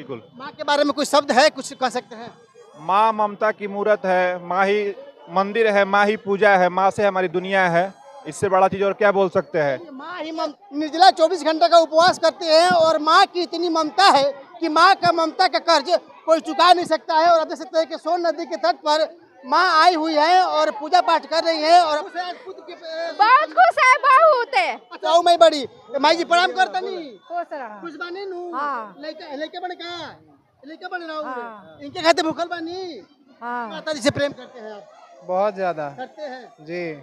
बिल्कुल। माँ के बारे में कुछ शब्द है, कुछ कह सकते हैं? माँ ममता की मूरत है, माँ ही मंदिर है, माँ ही पूजा है, माँ से हमारी दुनिया है। इससे बड़ा चीज और क्या बोल सकते हैं। माँ ही निर्जला 24 घंटे का उपवास करते हैं और माँ की इतनी ममता है कि माँ का ममता का कर्ज कोई चुका नहीं सकता है। और आप देख सकते हैं कि सोन नदी के तट पर माँ आई हुई है और पूजा पाठ कर रही है। और बहुत खुश है, बहुत है। अच्छा मैं बड़ी माई जी प्रणाम करता नहीं खुश रहा। खुश बानी नु हाँ। लेके बन का लेके बन रहा हाँ। इनके खाते भूखल बानी। हाँ। माता जी से प्रेम करते हैं आप? बहुत ज्यादा करते हैं जी।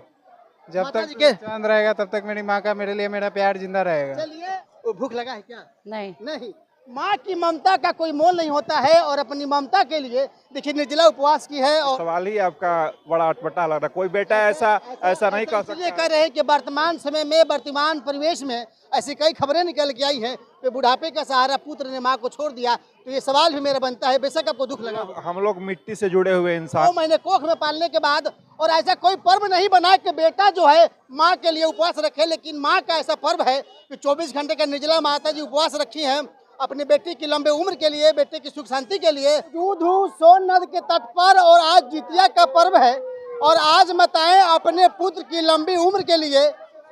जब माता तक जी के चांद रहेगा तब तक मेरी माँ का मेरे लिए मेरा प्यार जिंदा रहेगा। चलिए वो भूख लगा है क्या? नहीं। नहीं, माँ की ममता का कोई मोल नहीं होता है और अपनी ममता के लिए देखिए निर्जला उपवास की है। और सवाल ही आपका बड़ा अटपटा लग रहा है। कोई बेटा ऐसा नहीं कह इसलिए सकता। कह रहे हैं कि वर्तमान समय में वर्तमान परिवेश में ऐसी कई खबरें निकल के आई हैं कि बुढ़ापे का सहारा पुत्र ने माँ को छोड़ दिया। तो ये सवाल भी मेरा बनता है, बेशक आपको दुख लगा होगा। हम लोग मिट्टी से जुड़े हुए 2 इंसान। महीने कोख में पालने के बाद और ऐसा कोई पर्व नहीं बना कि बेटा जो है माँ के लिए उपवास रखे। लेकिन माँ का ऐसा पर्व है कि 24 घंटे का निर्जला माता जी उपवास रखी हैं अपनी बेटी की लंबे उम्र के लिए, बेटे की सुख शांति के लिए। दूध सोन नद के तट पर और आज जितिया का पर्व है और आज माताएं अपने पुत्र की लंबी उम्र के लिए,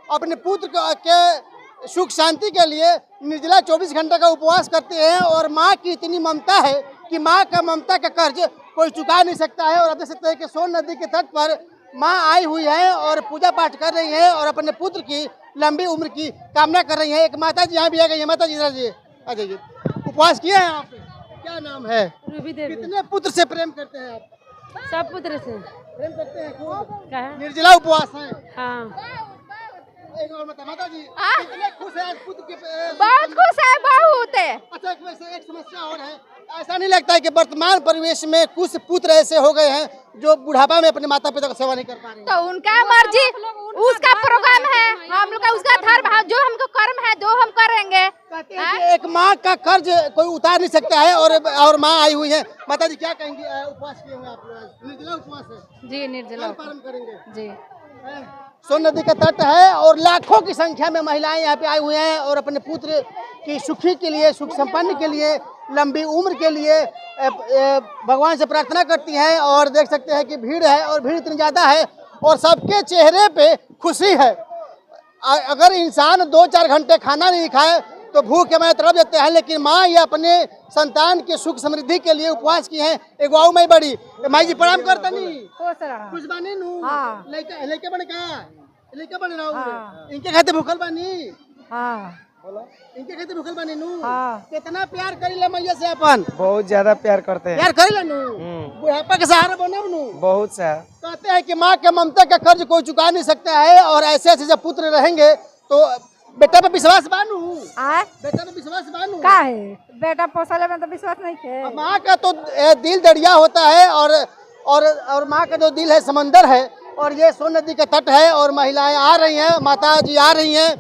अपने पुत्र के सुख शांति के लिए निर्जला 24 घंटे का उपवास करते हैं। और माँ की इतनी ममता है कि माँ का ममता का कर्ज कोई चुका नहीं सकता है। और आप देख सकते हैं कि सोन नदी के तट पर माँ आई हुई है और पूजा पाठ कर रही है और अपने पुत्र की लंबी उम्र की कामना कर रही है। एक माता जी यहाँ भी आ गई है। माता जी इधर जी आ जाइए। उपवास किया है आप? क्या नाम है? रूबी देवी। कितने पुत्र से प्रेम करते हैं आप? सब पुत्र से। प्रेम करते हैं खूब? कहा? निर्जला उपवास है। हाँ। एक और माता जी कितने खुश है आज पुत्र के बहुत खुश है, बहुत है। अच्छा वैसे एक समस्या और है, ऐसा नहीं लगता है कि वर्तमान परिवेश में कुछ पुत्र ऐसे हो गए हैं जो बुढ़ापा में अपने माता पिता का सेवा नहीं कर पा रहे हैं? तो उनका मर्जी, उसका प्रोग्राम है, हम लोग का उसका धर्म है, जो हमको कर्म है जो हम करेंगे। कहते हैं कि एक माँ का कर्ज कोई उतार नहीं सकता है और माँ आई हुई है। माता जी क्या कहेंगी? उपवास किए हुए आप लोग? निर्जला उपवास है जी, निर्जला कल पारण करेंगे जी। सोन नदी का तट है और लाखों की संख्या में महिलाएं यहाँ पे आई हुई हैं और अपने पुत्र की सुखी के लिए, सुख संपन्न के लिए, लंबी उम्र के लिए भगवान से प्रार्थना करती हैं। और देख सकते हैं कि भीड़ है और भीड़ इतनी ज़्यादा है और सबके चेहरे पे खुशी है। अगर इंसान 2-4 घंटे खाना नहीं खाए तो भूख के मारे तड़प जाते हैं। लेकिन माँ ये अपने संतान के सुख समृद्धि के लिए उपवास की हैं। एक वाऊ मैं बड़ी माई जी प्रणाम करता नहीं खुश रहा। खुश बानी नु हाँ। लेके बन का लेके बन रहा हाँ। इनके खाते भूखल बानी। हाँ। इनके खाते भूखल बानी नु। हाँ। कितना प्यार करी ला मैया से अपन? बहुत ज्यादा प्यार करते हैं। प्यार करी ला नु बुढ़ापा के सहारा बनब नु। बहुत सा। कहते हैं कि माँ के ममता का कर्ज कोई चुका नहीं सकता है और ऐसे ऐसे जब पुत्र रहेंगे तो बेटा पे विश्वास बानू। बेटा पे विश्वास बानू का है? बेटा पोसले में तो विश्वास नहीं है। माँ का तो दिल दरिया होता है और माँ का जो दिल है समंदर है। और ये सोन नदी का तट है और महिलाएं आ रही हैं, माता जी आ रही हैं,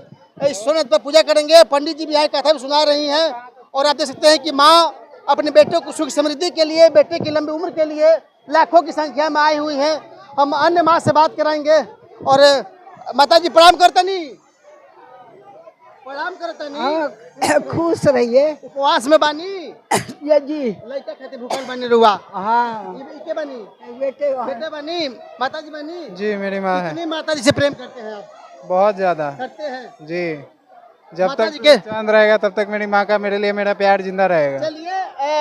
इस सोन नदी पर पूजा करेंगे। पंडित जी भी आए कथा भी सुना रही हैं। और आप देख सकते हैं कि माँ अपने बेटे को सुख समृद्धि के लिए, बेटे की लंबी उम्र के लिए लाखों की संख्या में आई हुई हैं। हम अन्य माँ से बात कराएंगे। और माता जी प्रणाम करता नहीं? प्रणाम करता नहीं? खुश रहिए। उपवास में बानी? ये जी। लड़का खाते भूखल बनी रुआ? हाँ। इके बनी? बेटे बनी? माता जी बनी? जी मेरी माँ है। कितनी माता जी से प्रेम करते हैं आप? बहुत ज्यादा करते हैं जी। जब माता तक जी के चांद रहेगा तब तक मेरी माँ का मेरे लिए मेरा प्यार जिंदा रहेगा। चलिए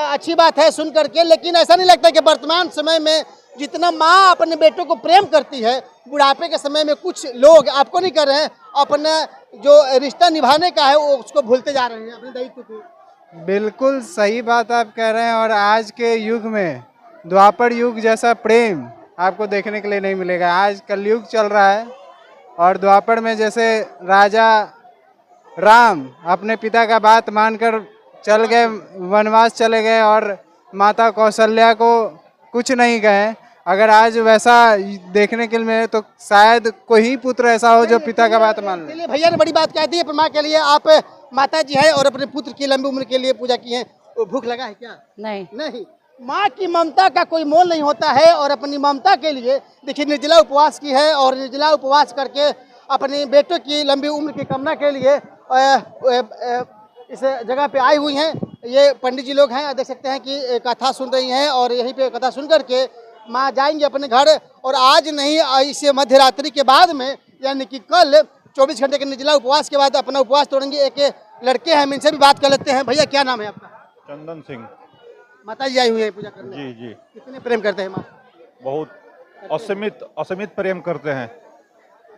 अच्छी बात है सुन करके। लेकिन ऐसा नहीं लगता कि वर्तमान समय में जितना माँ अपने बेटों को प्रेम करती है, बुढ़ापे के समय में कुछ लोग आपको नहीं कर रहे हैं, अपना जो रिश्ता निभाने का है वो उसको भूलते जा रहे हैं, अपने दायित्व को। बिल्कुल सही बात आप कह रहे हैं। और आज के युग में द्वापर युग जैसा प्रेम आपको देखने के लिए नहीं मिलेगा। आज कलयुग चल रहा है और द्वापर में जैसे राजा राम अपने पिता का बात मानकर चल गए, वनवास चले गए और माता कौशल्या को कुछ नहीं कहे। अगर आज वैसा देखने के लिए मिले तो शायद कोई ही पुत्र ऐसा हो जो पिता का बात मान ले। चलिए भैया ने बड़ी बात कह दी है। माँ के लिए आप माता जी हैं और अपने पुत्र की लंबी उम्र के लिए पूजा की है। भूख लगा है क्या? नहीं। नहीं, माँ की ममता का कोई मोल नहीं होता है और अपनी ममता के लिए देखिए निर्जला उपवास की है और निर्जला उपवास करके अपने बेटों की लंबी उम्र की कामना के लिए इस जगह पे आई हुई हैं। ये पंडित जी लोग हैं, देख सकते हैं कि कथा सुन रही हैं और यहीं पे कथा सुन करके माँ जाएंगे अपने घर। और आज नहीं, इस मध्य रात्रि के बाद में यानी कि कल 24 घंटे के निर्जला उपवास के बाद अपना उपवास तोड़ेंगे। एक लड़के हैं, हम इनसे भी बात कर लेते हैं। भैया क्या नाम है आपका? चंदन सिंह। माता जी आई हुई है पूजा करने। जी जी। कितने प्रेम करते हैं माँ? बहुत असीमित प्रेम करते हैं।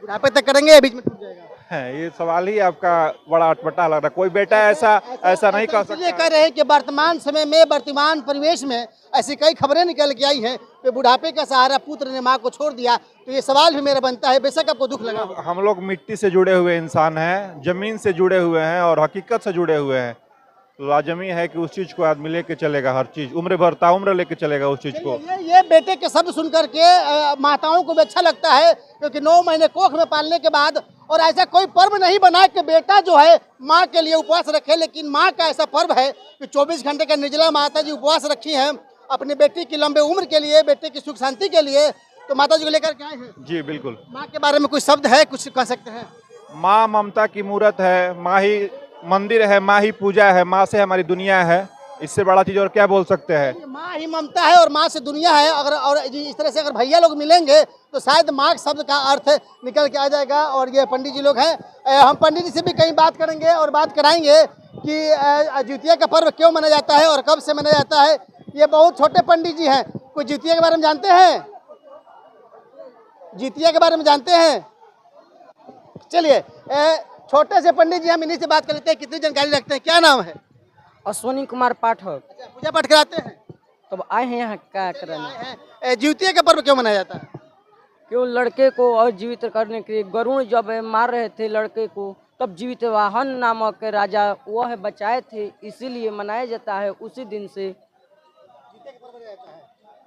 बुढ़ापे तक करेंगे या बीच में टूट जाएगा? ये सवाल ही आपका बड़ा अटपटा लग रहा है। कोई बेटा ऐसा नहीं कह इसलिए सकता। कह रहे हैं कि वर्तमान समय में, वर्तमान परिवेश में ऐसी कई खबरें निकल के आई हैं कि बुढ़ापे का सहारा पुत्र ने माँ को छोड़ दिया। तो ये सवाल भी मेरा बनता है, बेशक आपको दुख लगा होगा। हम लोग मिट्टी से जुड़े हुए इंसान हैं, जमीन से जुड़े हुए हैं और हकीकत से जुड़े हुए हैं। लाजमी है कि उस चीज को आदमी लेके चलेगा, हर चीज उम्र भर ताउम्र लेके चलेगा उस चीज को। ये बेटे के शब्द सुन करके माताओं को भी अच्छा लगता है, क्योंकि 9 महीने कोख में पालने के बाद और ऐसा कोई पर्व नहीं बना कि बेटा जो है माँ के लिए उपवास रखे। लेकिन माँ का ऐसा पर्व है कि 24 घंटे का निर्जला माता जी उपवास रखी हैं अपनी बेटी की लंबे उम्र के लिए, बेटे की सुख शांति के लिए। तो माता जी को लेकर के आए हैं। जी बिल्कुल। माँ के बारे में कुछ शब्द है, कुछ कह सकते हैं? माँ ममता की मूरत है, माँ ही मंदिर है, माँ ही पूजा है, माँ से हमारी दुनिया है। इससे बड़ा चीज और क्या बोल सकते हैं। माँ ही ममता है और माँ से दुनिया है। अगर और इस तरह से अगर भैया लोग मिलेंगे तो शायद माँ शब्द का अर्थ निकल के आ जाएगा। और ये पंडित जी लोग हैं, हम पंडित जी से भी कहीं बात करेंगे और बात कराएंगे कि जितिया का पर्व क्यों मनाया जाता है और कब से मनाया जाता है। ये बहुत छोटे पंडित जी हैं, कुछ जितिया के बारे में जानते हैं? जितिया के बारे में जानते हैं? चलिए छोटे से पंडित जी, हम इन्हीं से बात कर लेते हैं, कितनी जानकारी रखते हैं। क्या नाम है? अश्वनी कुमार पाठक। अच्छा, पूजा पाठ कराते हैं? तब आए हैं यहाँ क्या करने? जितिया का पर्व क्यों मनाया जाता है? क्यों? लड़के को और जीवित करने के लिए गरुड़ जब मार रहे थे लड़के को, तब जीवित वाहन नामक राजा वह बचाए थे, इसीलिए मनाया जाता है उसी दिन से।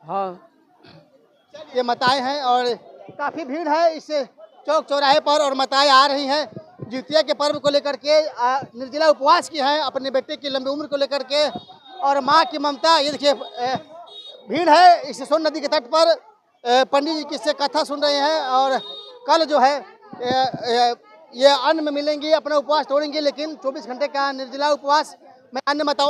हाँ, ये माताएं हैं और काफी भीड़ है इस चौक चौराहे पर और माताएं आ रही हैं जितिया के पर्व को लेकर के। निर्जला उपवास की हैं अपने बेटे की लंबी उम्र को लेकर के। और माँ की ममता, ये देखिए भीड़ है इस सोन नदी के तट पर। पंडित जी किससे कथा सुन रहे हैं और कल जो है ये अन्न में मिलेंगी, अपना उपवास तोड़ेंगे। लेकिन 24 घंटे का निर्जला उपवास मैं अन्य माताओं